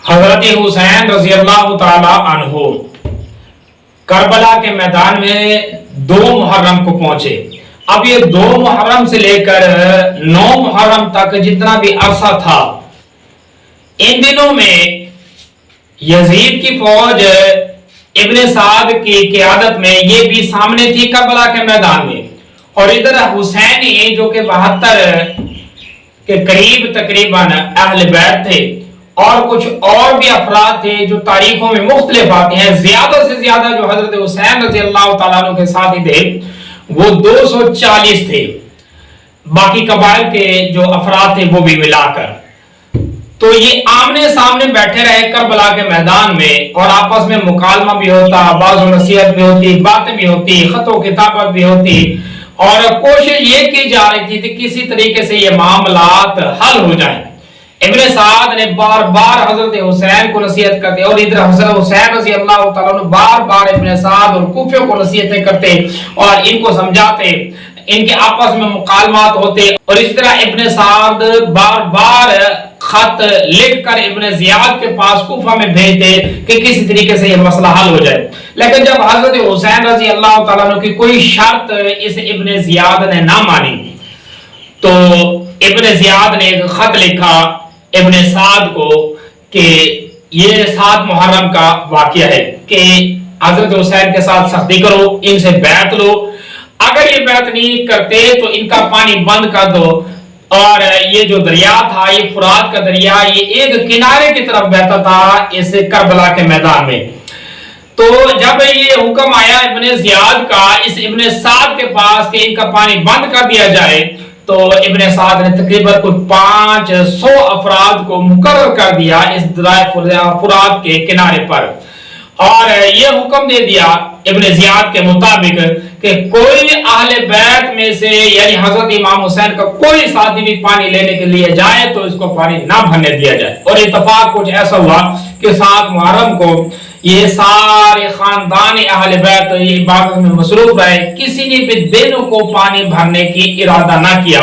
حضرت حسین رضی اللہ تعالی عنہ کربلا کے میدان میں 2 محرم کو پہنچے. اب یہ 2 محرم سے لے کر 9 محرم تک جتنا بھی عرصہ تھا، ان دنوں میں یزید کی فوج ابن سعد کی قیادت میں یہ بھی سامنے تھی کربلا کے میدان میں، اور ادھر حسینی جو کہ 72 کے قریب تقریباً اہل بیت تھے، اور کچھ اور بھی افراد تھے جو تاریخوں میں مختلف آتے ہیں. زیادہ سے زیادہ جو حضرت حسین رضی اللہ تعالیٰ عنہ کے ساتھی تھے وہ 240 تھے، باقی قبائل کے جو افراد تھے وہ بھی ملا کر. تو یہ آمنے سامنے بیٹھے رہے کربلا کے میدان میں، اور آپس میں مکالمہ بھی ہوتا، بعض و نصیحت بھی ہوتی، باتیں بھی ہوتی، خط و کتابت بھی ہوتی، اور کوشش یہ کی جا رہی تھی کہ کسی طریقے سے یہ معاملات حل ہو جائیں. ابن سعد نے بار بار حضرت حسین کو نصیحت کرتے، اور ادھر حضرت حسین رضی اللہ تعالیٰ عنہ بار بار ابن سعد اور کوفیوں کو نصیحتیں کرتے اور ان کو سمجھاتے، ان کے آپس میں مکالمات ہوتے. اور اس طرح ابن سعد بار بار خط لکھ کر ابن زیاد کے پاس کوفہ میں بھیجتے کہ کسی طریقے سے یہ مسئلہ حل ہو جائے. لیکن جب حضرت حسین رضی اللہ تعالیٰ عنہ کی کوئی شرط اس ابن زیاد نے نہ مانی، تو ابن زیاد نے ایک خط لکھا ابن سعد کو کہ یہ 7 محرم کا واقعہ ہے کہ حضرت حسین کے ساتھ سختی کرو، ان سے بیعت لو، اگر یہ بیعت نہیں کرتے تو ان کا پانی بند کر دو. اور یہ جو دریا تھا، یہ فرات کا دریا، یہ ایک کنارے کی طرف بہتا تھا اس کربلا کے میدان میں. تو جب یہ حکم آیا ابن زیاد کا اس ابن سعد کے پاس کہ ان کا پانی بند کر دیا جائے، تو ابن سعد نے تقریباً کچھ 500 افراد کو مقرر کر دیا اس دریائے فرات کے کنارے پر، اور یہ حکم دے دیا ابن زیاد کے مطابق کہ کوئی اہل بیت میں سے یعنی حضرت امام حسین کا کوئی ساتھی بھی پانی لینے کے لیے جائے تو اس کو پانی نہ بھرنے دیا جائے. اور اتفاق کچھ ایسا ہوا کہ 7 محرم کو یہ سارے خاندان اہل بیت عبادت میں مصروف رہے، کسی نے بھی دن کو پانی بھرنے کی ارادہ نہ کیا،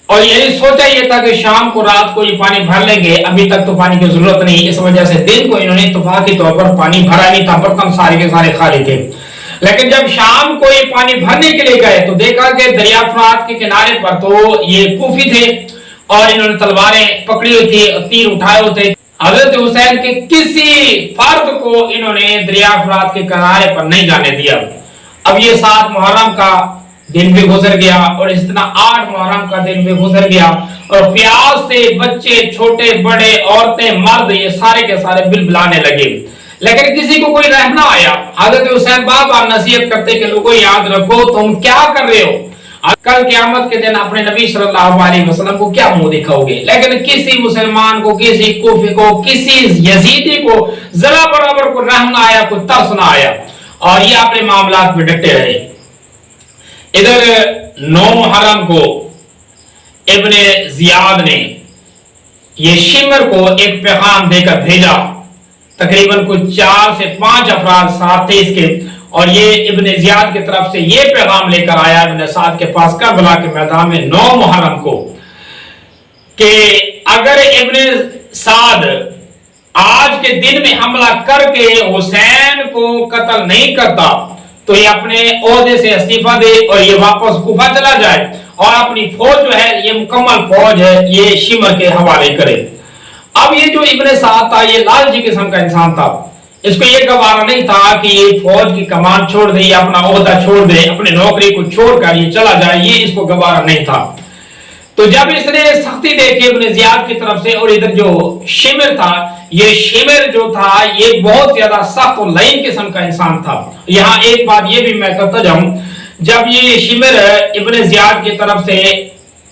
اور یہی سوچا یہ تھا کہ شام کو رات کو یہ پانی بھر لیں گے، ابھی تک تو پانی کی ضرورت نہیں. اس وجہ سے دن کو انہوں نے اتفاقی طور پر پانی بھرا نہیں تھا، برتن سارے کے سارے خالی تھے. لیکن جب شام کو یہ پانی بھرنے کے لیے گئے تو دیکھا کہ دریا فرات کے کنارے پر تو یہ کوفی تھے اور انہوں نے تلواریں پکڑی ہوئی تھی، تیر اٹھائے ہوئے تھے. حضرت حسین کے کسی فرد کو انہوں نے دریا فرات کے کنارے پر نہیں جانے دیا. اب یہ 7 محرم کا دن بھی گزر گیا، اور اس طرح 8 محرم کا دن بھی گزر گیا، اور پیاس سے بچے چھوٹے بڑے عورتیں مرد یہ سارے کے سارے بلبلانے لگے. لیکن کسی کو کوئی رحم نہ آیا. حضرت حسین بار بار نصیحت کرتے کہ لوگوں یاد رکھو تم کیا کر رہے ہو، کل قیامت کے دن اپنے نبی صلی اللہ علیہ وسلم کو کیا منہ دکھاؤ گے. لیکن کسی مسلمان کو، کسی کوفی کو، کسی یزیدی کو ذرا برابر کو رحم نہ آیا، کوئی ترس نہ آیا، اور یہ اپنے معاملات میں ڈٹے رہے. ادھر 9 محرم کو ابن زیاد نے یہ شمر کو ایک پیغام دے کر بھیجا. تقریباً کچھ 4 سے 5 افراد ساتھ تھے اس کے، اور یہ ابن زیاد کی طرف سے یہ پیغام لے کر آیا ابن سعد کے پاس کربلا کے میدان میں 9 محرم کو کہ اگر ابن سعد آج کے دن میں حملہ کر کے حسین کو قتل نہیں کرتا تو یہ اپنے عہدے سے استعفیٰ دے اور یہ واپس کوفہ چلا جائے، اور اپنی فوج جو ہے یہ مکمل فوج ہے یہ شمر کے حوالے کرے. اب یہ جو ابن سعد تھا یہ لالچی قسم کا انسان تھا، اس کو یہ گوارا نہیں تھا کہ یہ فوج کی کمان چھوڑ دے یا اپنا عہدہ چھوڑ دے، اپنے نوکری کو چھوڑ کر یہ چلا جائے، یہ اس کو گوارا نہیں تھا. تو جب اس نے سختی دیکھی ابن زیاد کی طرف سے، اور ادھر جو شمر تھا، یہ شمر جو تھا یہ بہت زیادہ سخت اور لعین قسم کا انسان تھا. یہاں ایک بات یہ بھی میں کرتا جاؤں، جب یہ شمر ابن زیاد کی طرف سے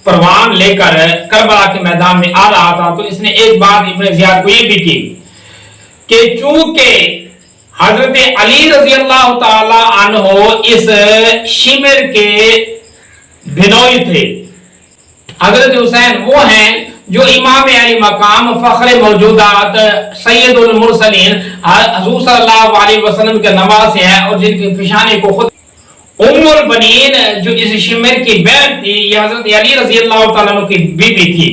پروان لے کر کربلا کے میدان میں آ رہا تھا تو اس نے ایک بات ابن زیاد کو یہ بھی کی کہ چونکہ حضرت علی رضی اللہ تعالی عنہ اس شمر کے بھنوئی تھے، حضرت حسین وہ ہیں जो इमाम अली मकाम फख्र मौजूदात सैयदुल मुरसलीन हुजूर सल्लल्लाहु अलैहि वसल्लम के नवासे हैं और जिनके पेशाने को खुद उम्मुल बनीन जो इस शिमर की बहन थी, ये हजरत अली रजी अल्लाह तआला अन्हु की बीवी थी।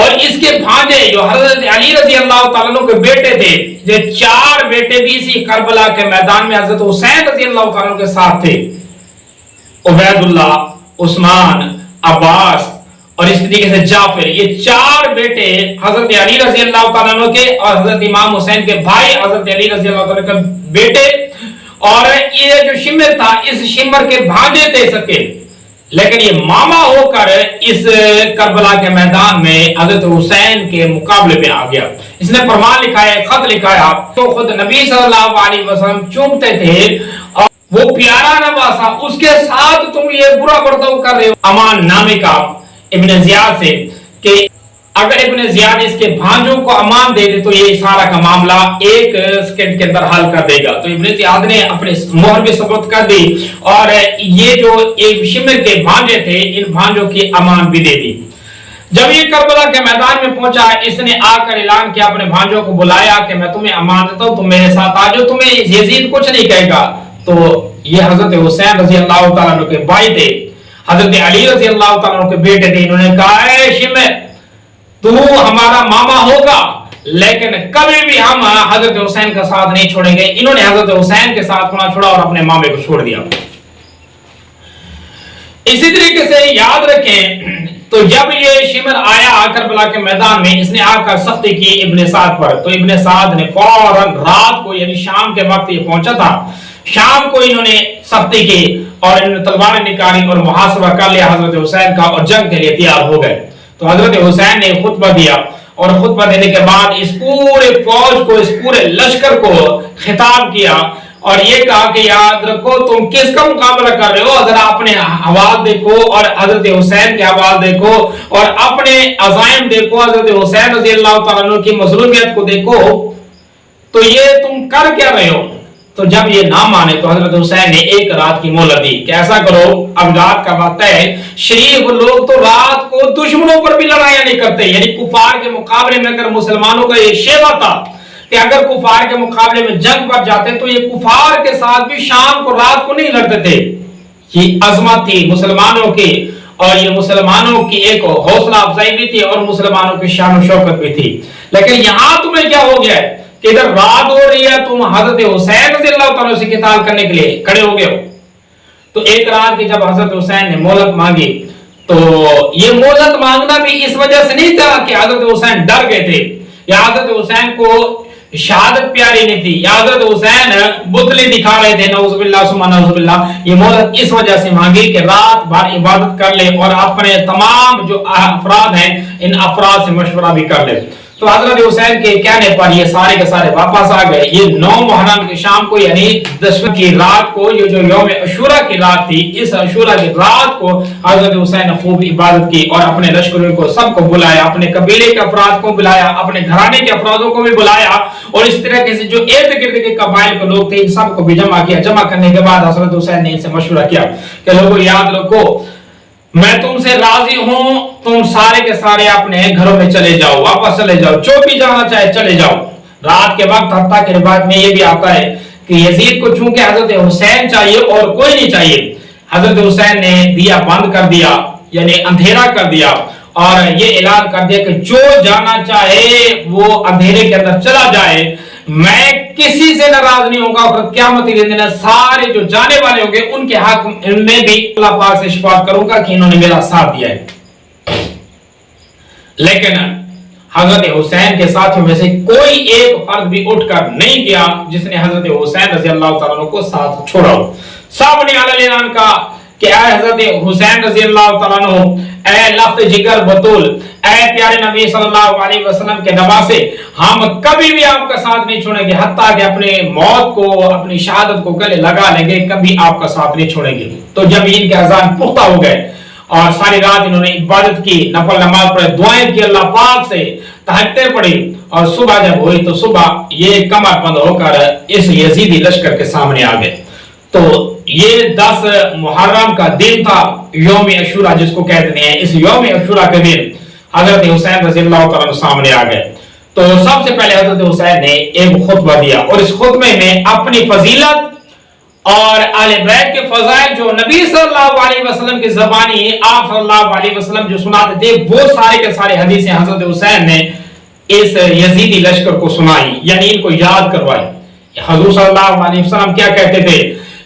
और इसके भांजे जो हजरत अली रजी अल्लाह तआला अन्हु के बेटे थे, जो 4 बेटे भी इसी करबला के मैदान में हजरत हुसैन रजी अल्लाह तआला अन्हु के साथ थे। उबैदुल्लाह, उस्मान, अब्बास और इस तरीके से जाफर, ये 4 बेटे हजरत अली रजी अल्लाह तआला अन्हु के और हजरत इमाम हुसैन के भाई हजरत अली रजी अल्लाह तआला के बेटे। और ये जो शिमर था, इस शिमर के भांजे थे सके, लेकिन ये मामा होकर इस करबला के मैदान में हजरत हुसैन के मुकाबले में आ गया। इसने फरमान लिखा है, खत लिखा है, तो खुद नबी सल्लल्लाहु अलैहि वसल्लम चूमते थे और वो प्यारा नवासा, उसके साथ तुम ये बुरा बर्ताव कर रहे हो। अमान नामे का इब्न जियाद से कि अगर इब्न जियाद इसके भांजों को अमान दे दे तो ये सारा का मामला 1 सेकंड के अंदर हल कर देगा। तो इब्न जियाद ने अपने मोहर भी सबूत कर दी और ये जो एक शिमर के भांजे थे, इन भांजों की अमान भी दे दी। जब ये करबला के मैदान में पहुंचा, इसने आकर ऐलान किया, अपने भांजों को बुलाया कि मैं तुम्हें अमान देता हूं, तुम मेरे साथ आ जाओ, तुम्हें यजीद कुछ नहीं कहेगा। तो ये हजरत हुसैन रजी अल्लाह तआला अन्हु के भाई थे, हजरत अली रजी अल्लाह तआला अन्हु के बेटे थे। इन्होंने कहा, ऐ शिमर, तू हमारा मामा होगा, लेकिन कभी भी हम हजरत हुसैन का साथ नहीं छोड़ेंगे। इन्होंने हजरत हुसैन के साथ ना छोड़ा और अपने मामे को छोड़ दिया। इसी तरीके से याद रखें, तो जब ये शिमर आया करबला के मैदान में, इसने आकर सख्ती की इब्ने साद पर, तो इब्ने साद ने फौरन रात को यानी शाम के वक्त ये पहुंचा था, शाम को इन्होंने सख्ती की और इन्होंने तलवारें निकाली और मुहासबा कर लिया हजरत हुसैन का और जंग के लिए तैयार हो गए। तो हजरत हुसैन ने खुतबा दिया और खुतबा देने के बाद इस पूरे फौज को, इस पूरे लश्कर को खिताब किया और ये कहा कि याद रखो, तुम किसका मुकाबला कर रहे हो, जरा अपने हवाल देखो और हजरत हुसैन के हवाल देखो और अपने अज़ाइम देखो, हजरत हुसैन रज़ी अल्लाह तआला अन्हु की मज़लूमियत को देखो, तो ये तुम कर क्या रहे हो। तो जब ये ना माने तो हजरत हुसैन ने 1 रात की मोहलत दी कि ऐसा करो, अब रात का वक्त है, शरीफ लोग तो रात को दुश्मनों पर भी लड़ाइयां नहीं करते, यानी कुफार के मुकाबले में अगर मुसलमानों का ये शेवा था कि अगर कुफार के मुकाबले में जंग पर जाते तो ये कुफार के साथ भी शाम को रात को नहीं लड़ते थे। ये अजमत थी मुसलमानों की और ये मुसलमानों की एक हौसला अफजाई भी थी और मुसलमानों की शान शौकत भी थी। लेकिन यहां तुम्हें क्या हो गया है कि इधर रात हो रही है, तुम हजरत हुसैन रज़ियल्लाहु तआला से किताल करने के लिए खड़े हो गए हो। तो 1 रात की जब हजरत हुसैन ने मोहलत मांगी, तो ये मोहलत मांगना भी इस वजह से नहीं था कि हजरत हुसैन डर गए थे या हजरत हुसैन को शहादत प्यारी नहीं थी या हजरत हुसैन बुतली दिखा रहे थे, नऊजुबिल्लाह सुम्मा नऊजुबिल्लाह। ये मोहलत इस वजह से मांगी कि रात भर इबादत कर ले और अपने तमाम जो अफराद हैं इन अफराद से मशवरा भी कर ले। तो हजरत हुसैन के कहने पर ये सारे के सारे वापस आ गए। ये 9 मुहर्रम की शाम को यानी 10वीं की रात को, ये जो यौम अशूरा की रात थी, इस अशूरा की रात को हजरत हुसैन ने खूब इबादत की और अपने लश्करों को सबको बुलाया, अपने कबीले के अफराद को बुलाया, अपने घराने के अफरादों को भी बुलाया और इस तरह से जो इर्द गिर्द के कबाइल के लोग थे इन सबको भी जमा किया। जमा करने के बाद हजरत हुसैन ने इनसे मशवरा किया कि लोगों याद रखो, मैं तुमसे राजी हूं, तुम सारे के सारे अपने घरों में चले जाओ, वापस चले जाओ, जो भी जाना चाहे चले जाओ। रात के वक्त हत्ता के रिवायत में ये भी आता है कि यजीद को चूंकि हजरत हुसैन चाहिए और कोई नहीं चाहिए, हजरत हुसैन ने दिया बंद कर दिया यानी अंधेरा कर दिया और ये ऐलान कर दिया कि जो जाना चाहे वो अंधेरे के अंदर चला जाए, मैं किसी से नाराज नहीं होगा और क़यामत के दिन सारे जो जाने वाले होंगे उनके हक में भी अल्लाह पाक से शिफाअत करूंगा कि इन्होंने मेरा साथ दिया है। लेकिन हजरत हुसैन के साथियों में से कोई एक फर्द भी उठकर नहीं गया जिसने हजरत हुसैन रज़ी अल्लाह तआला अन्हु को साथ छोड़ा हो। सबने ऐलान का कि ऐ हजरत हुसैन रज़ी अल्लाह तआला अन्हु, ऐ लफ्ज़ जिगर बतूल, ऐ प्यारे नबी सल्लल्लाहु अलैहि वसल्लम के नवासे, हम कभी भी आपका साथ नहीं छोड़ेंगे, हत्ता कि अपने मौत को, अपनी शहादत को गले लगा लेंगे, कभी आपका साथ नहीं छोड़ेंगे। तो जब इनके अज़ान पुख्ता हो गए और सारी रात इन्होंने इबादत की, नफल नमाज पढ़े, दुआएं की, अल्लाह पाक से तहज्जुद पढ़ी और सुबह जब हुई तो सुबह ये कमर बंद होकर इस यजीदी लश्कर के सामने आ गए। तो ये 10 मुहर्रम का दिन था, यौम अशूरा जिसको कहते हैं। इस यौम अशूरा के दिन حضرت حسین رضی اللہ تعالیٰ سامنے آ گئے تو سب سے پہلے حضرت حسین نے ایک خطبہ دیا اور اس خطبے میں اپنی فضیلت اور اہل بیت کے فضائل جو نبی صلی اللہ علیہ وسلم کی زبانی آپ صلی اللہ علیہ وسلم جو سناتے تھے وہ سارے کے سارے حدیثیں حضرت حسین نے اس یزیدی لشکر کو سنائی، یعنی ان کو یاد کروائی۔ حضور صلی اللہ علیہ وسلم کیا کہتے تھے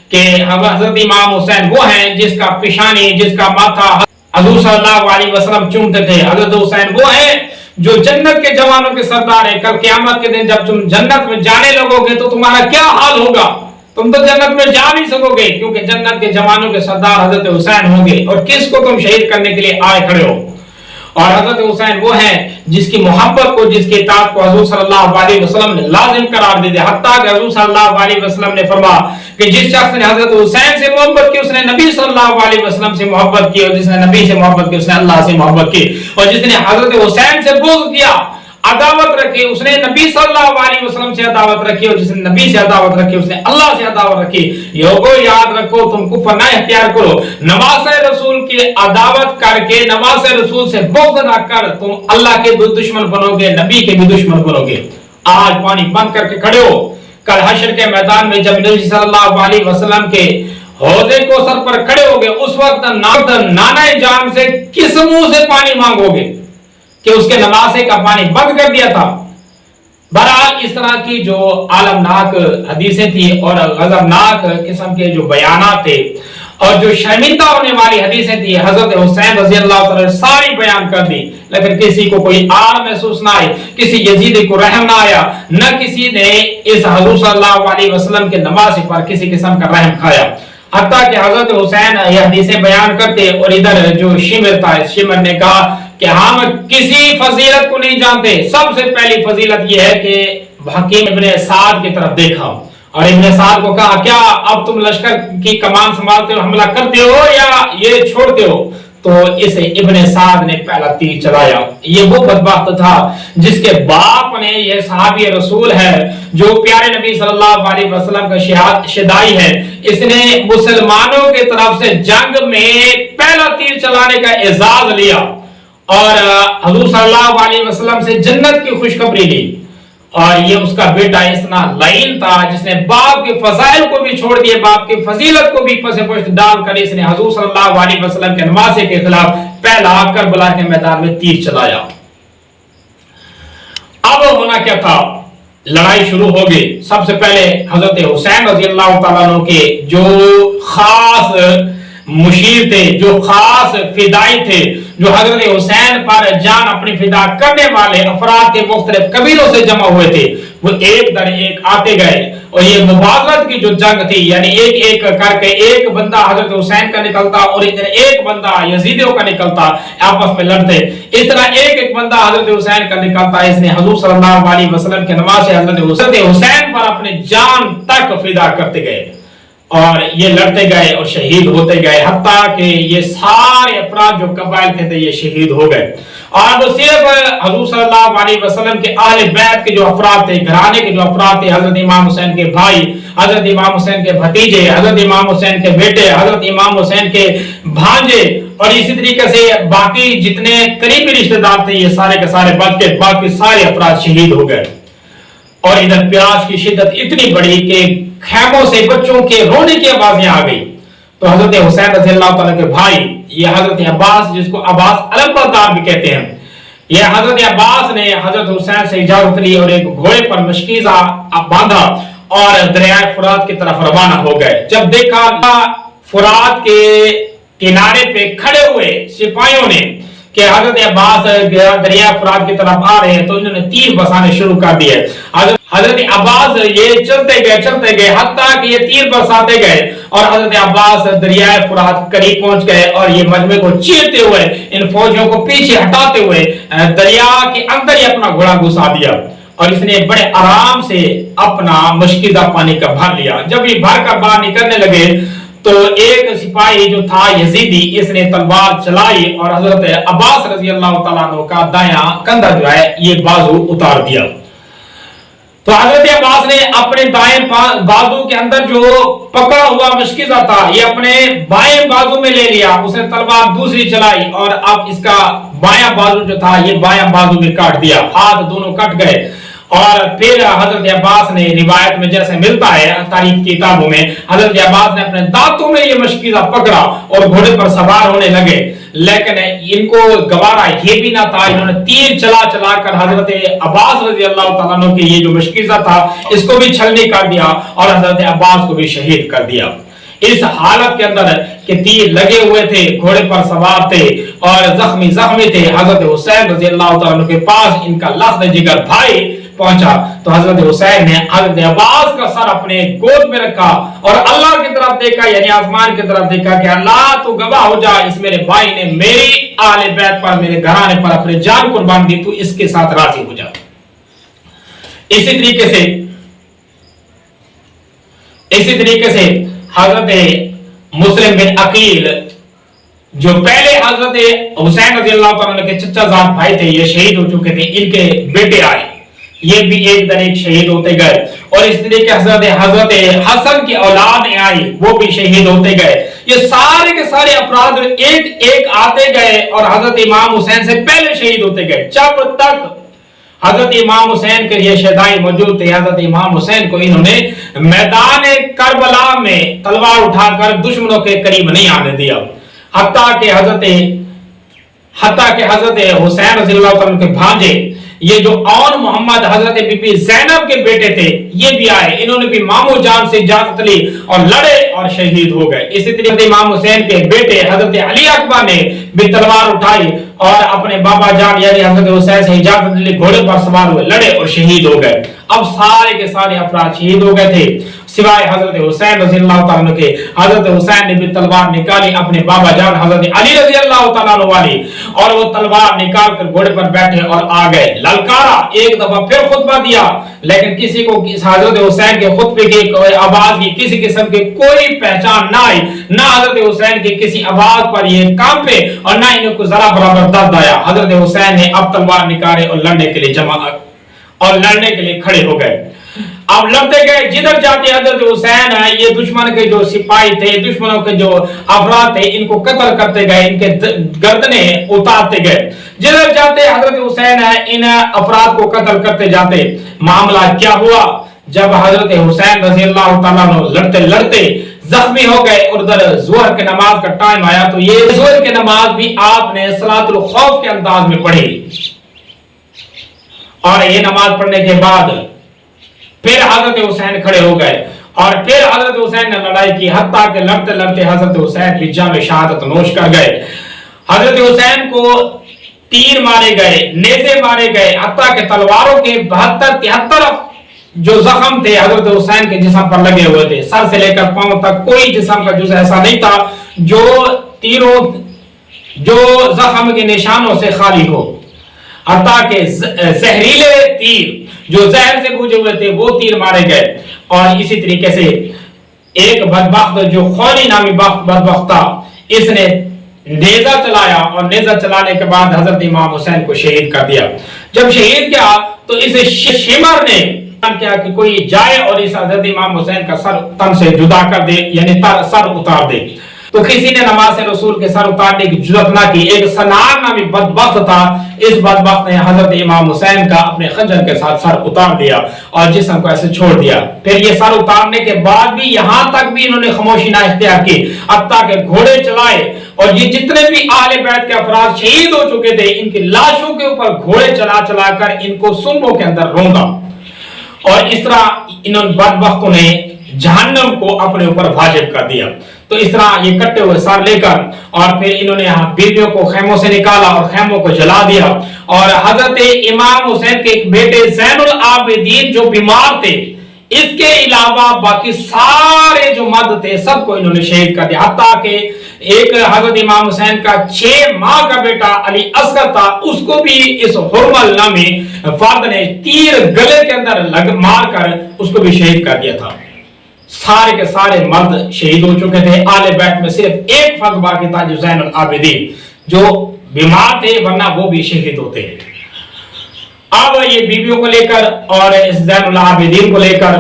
کہ حضرت امام حسین وہ ہیں جس کا پیشانی، جس کا ماتھا حضور صلی اللہ علیہ وسلم چومتے تھے۔ حضرت حسین وہ ہیں جو جنت کے جوانوں کے سردار ہیں۔ کل قیامت کے دن جب تم جنت میں جانے لگو گے تو تمہارا کیا حال ہوگا؟ تم تو جنت میں جا نہیں سکو گے، کیونکہ جنت کے جوانوں کے سردار حضرت حسین ہوں گے، اور کس کو تم شہید کرنے کے لیے آئے کھڑے ہو۔ اور حضرت حسین وہ ہیں جس کی محبت کو، جس کی اطاعت کو حضور صلی اللہ علیہ وسلم نے لازم قرار دے دیا، حتیٰ کہ حضور صلی اللہ علیہ وسلم نے فرمایا کہ جس شخص نے حضرت حسین سے محبت کی اس نے نبی صلی اللہ علیہ وسلم سے محبت کی، اور جس نے نبی سے محبت کی اس نے اللہ سے محبت کی، اور جس نے حضرت حسین سے بغض کیا، عداوت رکھی، اس نے نبی صلی اللہ علیہ وسلم سے عداوت رکھی، اور جس نے نبی سے عداوت رکھی اس نے اللہ سے عداوت رکھی۔ لوگوں یاد رکھو، تم کفر نہ اختیار کرو، نواز رسول کی عداوت کر کے، نواز رسول سے بغض نہ کر تم اللہ کے دشمن بنو گے، نبی کے بھی دشمن بنو گے۔ آج پانی بند کر کے کھڑے ہو، کل حشر کے میدان میں جب نبی صلی اللہ علیہ وسلم کے حوضے کوثر پر کھڑے ہوگے، اس وقت نانا جان سے کس منہ سے پانی مانگو گے کہ اس کے نواسے کا پانی بند کر دیا تھا؟ بہرحال اس طرح کی جو عالمناک حدیثیں تھی اور غضبناک قسم کے جو بیانات تھے اور جو شرمندہ ہونے والی حدیثیں تھی، حضرت حسین رضی اللہ تعالی ساری بیان کر دی، لیکن کسی کو کوئی آر محسوس نہ آئی، کسی یزیدی کو رحم نہ آیا، نہ کسی نے اس حضور صلی اللہ علیہ وسلم کے نواسے پر کسی قسم کا رحم کھایا۔ حتیٰ کہ حضرت حسین یہ حدیثیں بیان کرتے اور ادھر جو شمر تھا، اس شمر نے کہا کہ ہم کسی فضیلت کو نہیں جانتے، سب سے پہلی فضیلت یہ ہے کہ حکیم ابن سعد کی طرف دیکھا اور ابن سعد کو کہا کیا اب تم لشکر کی کمان سنبھالتے ہو، حملہ کرتے ہو یا یہ چھوڑتے ہو؟ تو اس ابن سعد نے پہلا تیر چلایا۔ یہ وہ بدبخت تھا جس کے باپ نے، یہ صحابی رسول ہے جو پیارے نبی صلی اللہ علیہ وسلم کا شدائی ہے، اس نے مسلمانوں کی طرف سے جنگ میں پہلا تیر چلانے کا اعزاز لیا اور حضور صلی اللہ علیہ وسلم سے جنت کی خوشخبری لی۔ اور یہ اس کا بیٹا اتنا لعین تھا جس نے باپ کے فضائل کو بھی چھوڑ دیے، باپ کی فضیلت کو بھی پس پشت ڈال کر اس نے حضور صلی اللہ علیہ وسلم کے نواسے کے خلاف پہلا کربلا کے میدان میں تیر چلایا۔ اب ہونا کیا تھا، لڑائی شروع ہو گئی۔ سب سے پہلے حضرت حسین رضی اللہ تعالیٰ عنہ کے جو خاص مشیر تھے، جو خاص فدائی تھے، جو حضرت حسین پر جان اپنی فدا کرنے والے افراد کے مختلف قبیلوں سے جمع ہوئے تھے، وہ ایک در ایک آتے گئے اور یہ مبارزت کی جو جنگ تھی، یعنی ایک ایک کر کے ایک بندہ حضرت حسین کا نکلتا اور ادھر ایک بندہ یزیدیوں کا نکلتا، آپس میں لڑتے، اس طرح ایک ایک بندہ حضرت حسین کا نکلتا۔ اس نے حضور صلی اللہ علیہ وسلم کے نواسے حضرت حسین پر اپنے جان تک فدا کرتے گئے اور یہ لڑتے گئے اور شہید ہوتے گئے، حتیٰ کہ یہ سارے افراد جو قبائل کے تھے یہ شہید ہو گئے۔ اور وہ صرف حضور صلی اللہ علیہ وسلم کے اہل بیت کے جو افراد تھے، گھرانے کے جو افراد تھے، حضرت امام حسین کے بھائی، حضرت امام حسین کے بھتیجے، حضرت امام حسین کے بیٹے، حضرت امام حسین کے بھانجے، اور اسی طریقے سے باقی جتنے قریبی رشتہ دار تھے یہ سارے کے سارے بچ کے باقی سارے افراد شہید ہو گئے۔ اور ادھر پیاس کی شدت اتنی بڑی کہ خیموں سے بچوں کے رونے کی آوازیں آ گئی۔ تو حضرت حسین رضی اللہ تعالیٰ کے بھائی، یہ حضرت عباس، جس کو عباس علمبردار بھی کہتے ہیں، یہ حضرت عباس نے حضرت حسین سے اجازت لی اور ایک گھوڑے پر مشکیزہ باندھا اور دریائے فرات کی طرف روانہ ہو گئے۔ جب دیکھا فرات کے کنارے پہ کھڑے ہوئے سپاہیوں نے کہ حضرت عباس دریا فرات کی طرف آ رہے ہیں، تو انہوں نے تیر برسانے شروع کر دیے۔ حضرت عباس یہ چلتے گئے حتیٰ کہ یہ تیر برساتے گئے اور حضرت عباس دریائے فرات قریب پہنچ گئے اور یہ مجمع کو چیرتے ہوئے، ان فوجیوں کو پیچھے ہٹاتے ہوئے دریا کے اندر ہی اپنا گھوڑا گھسا دیا اور اس نے بڑے آرام سے اپنا مشکیزہ پانی کا بھر لیا۔ جب یہ بھر کر باہر نکلنے لگے تو ایک سپاہی جو تھا یزیدی، اس نے تلوار چلائی اور حضرت عباس رضی اللہ تعالیٰ عنہ کا دایاں کندھا جو ہے یہ بازو اتار دیا۔ تو حضرت عباس نے اپنے دائیں بازو کے اندر جو پکڑا ہوا مشکیزہ تھا یہ اپنے بائیں بازو میں لے لیا، اس نے تلوار دوسری چلائی اور اب اس کا बायां बाजू जो था ये बायां बाजू भी काट दिया, हाथ दोनों कट गए। और फिर हजरत अब्बास ने, रिवायत में जैसे मिलता है तारीख की किताबों में, हजरत अब्बास ने अपने दांतों में ये मशकीज़ा पकड़ा और घोड़े पर सवार होने लगे, लेकिन इनको गवारा ये भी ना था, इन्होंने तीर चला चला कर हजरत अब्बास रजी अल्लाह तआला अन्हु के ये जो मशकीज़ा था इसको भी छलनी कर दिया और हजरत अब्बास को भी शहीद कर दिया। इस हालत के अंदर कि तीर लगे हुए थे, घोड़े पर सवार थे और जख्मी थे, हजरत हुसैन रजी अल्लाह तआला अन्हु के पास इनका लफ्ज़ जिगर भाई पहुंचा तो हजरत हुसैन ने हजरत अब्बास का सर अपने गोद में रखा और अल्लाह की तरफ देखा, यानी आसमान की तरफ देखा कि अल्लाह तू गवाह हो जा, इस मेरे भाई ने मेरी आले बैत पर, मेरे घराने पर अपनी जान कुर्बान दी, तू इसके साथ राजी हो जा। इसी तरीके से हजरत मुस्लिम बिन अकील जो पहले हजरत हुसैन रजी अल्लाह तआला के चचाजाद भाई थे, ये शहीद हो चुके थे, इनके बेटे आए, ये भी एक दर एक शहीद होते गए। और इस तरीके हजरत हसन की औलाद आई, वो भी शहीद होते गए। ये सारे के सारे अपराध एक एक आते गए और हजरत इमाम हुसैन से पहले शहीद होते गए। जब तक हजरत इमाम हुसैन के लिए शहदाई मौजूद थे, हजरत इमाम हुसैन को इन्होंने मैदान करबला में तलवार उठाकर दुश्मनों के करीब नहीं आने दिया। हत्ता के हजरत हुसैन रज़ी अल्लाह तआला के भांजे ये जो औन मोहम्मद हजरत बीबी ज़ैनब के बेटे थे, ये भी आए, इन्होंने भी मामू जान से इजाजत ली और लड़े और शहीद हो गए। इसी तरीके इमाम हुसैन के बेटे हजरत अली अकबर ने भी तलवार उठाई और अपने बाबा जान यानी हजरत हुसैन से इजाजत ली, घोड़े पर सवार हुए, लड़े और शहीद हो गए। अब सारे के सारे अफराद शहीद हो गए थे सिवाय हजरत हुसैन रज़ी अल्लाह तआला अन्हु के। हजरत हुसैन ने भी तलवार निकाली अपने बाबा जान हजरत अली रज़ी अल्लाह तआला अन्हु वाली, और वो तलवार निकाल कर घोड़े पर बैठे और आ गए। ललकारा, एक दफा फिर खुतबा दिया, लेकिन किसी को हजरत हुसैन के खुतबे की आवाज की किसी किस्म की कोई पहचान ना आई, ना हजरत हुसैन की किसी आवाज पर ये कांपे और ना इन्हें को जरा बराबर दर्द आया। हजरत हुसैन ने अब तलवार निकाले और लड़ने के लिए खड़े हो गए। अब लड़ते गए, जिधर जाते हजरत हुसैन है, ये दुश्मन के जो सिपाही थे, दुश्मनों के जो अफराद थे, इनको कत्ल करते गए, इनके गर्दने उतारते गए। जिधर जाते हजरत हुसैन है, इन अफराद को कत्ल करते जाते। मामला क्या हुआ, जब हजरत हुसैन रज़ी अल्लाह तआला अन्हु लड़ते लड़ते जख्मी हो गए और उधर ज़ोहर के नमाज का टाइम आया, तो ये ज़ोहर की नमाज भी आपने सलातुल खौफ के अंदाज में पढ़ी। और ये नमाज पढ़ने के बाद फिर हजरत हुसैन खड़े हो गए और फिर हजरत हुसैन ने लड़ाई की, हत्ता के लड़ते लड़ते हजरत हुसैन भी जाम शहादत नोश कर गए। हजरत हुसैन को तीर मारे गए, नेज़े मारे गए, हत्ता के तलवारों के 72-73 जो जख्म थे हजरत हुसैन के जिस्म पर लगे हुए थे। सर से लेकर पांव तक कोई जिस्म का जुज़ ऐसा नहीं था जो जख्म के निशानों से खाली हो। हत्ता के जहरीले तीर जो जहर से बूझे हुए थे वो तीर मारे गए। और इसी तरीके से एक बदबख्त जो खौली नामी बदबख्त था, इसने नेज़ा चलाया और नेज़ा चलाने के बाद हजरत इमाम हुसैन को शहीद कर दिया। जब शहीद किया तो इसे शिमर ने क्या कि कोई जाए और इस हजरत इमाम हुसैन का सर तन से जुदा कर दे, यानी सर उतार दे। तो किसी ने नमाज रसूल के सर उतारने की जुर्रत ना की। एक सनार नामी बदबख्त था, इस बदबख्त ने हजरत इमाम हुसैन का अपने खंजर के साथ सर उतार दिया और जिस्म को ऐसे छोड़ दिया। फिर ये सर उतारने के बाद भी यहां तक भी इन्होंने खामोशी ना इख्तियार की, हत्ता के घोड़े चलाए और ये जितने भी आले बैत के अफराद शहीद हो चुके थे, इनकी लाशों के ऊपर घोड़े चला चला कर इनको सुनबों के अंदर रोंदा। और इस तरह इन बदबख्तों ने जहन्नम को अपने ऊपर वाजिब कर दिया। तो इस तरह ये कट्टे हुए सर लेकर और फिर इन्होंने यहाँ बीवियों को खैमों से निकाला और खैमों को जला दिया। और हजरत इमाम हुसैन के एक बेटे ज़ैनुल आबिदीन जो बीमार थे, इसके अलावा बाकी सारे जो मर्द थे सबको इन्होंने शहीद कर दिया। हत्ता के एक हजरत इमाम हुसैन का 6 माह का बेटा अली असगर था, उसको भी इस हुरमल नामी फर्द ने तीर गले के अंदर मार कर उसको भी शहीद कर दिया था। सारे के सारे मर्द शहीद हो चुके थे। आले बैत में सिर्फ एक फर्द बाकी था जो ज़ैनुल आबिदीन, जो बीमार थे, वरना वो भी शहीद होते। अब ये बीवियों को लेकर और इस ज़ैनुल आबिदीन को लेकर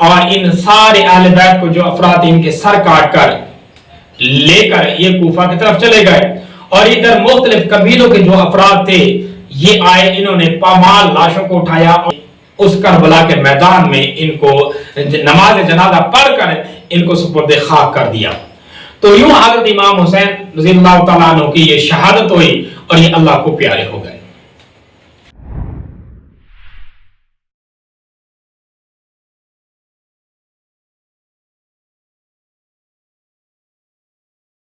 और इन सारे आले बैत को जो अफराद इनके सर काट कर लेकर ये कूफा की तरफ चले गए اور ادھر مختلف قبیلوں کے جو افراد تھے یہ آئے، انہوں نے پامال لاشوں کو اٹھایا اور اس کربلا کے میدان میں ان کو نماز جنازہ پڑھ کر ان کو سپرد خاک کر دیا۔ تو یوں حضرت امام حسین رضی اللہ تعالیٰ عنہ کی یہ شہادت ہوئی اور یہ اللہ کو پیارے ہو گئے۔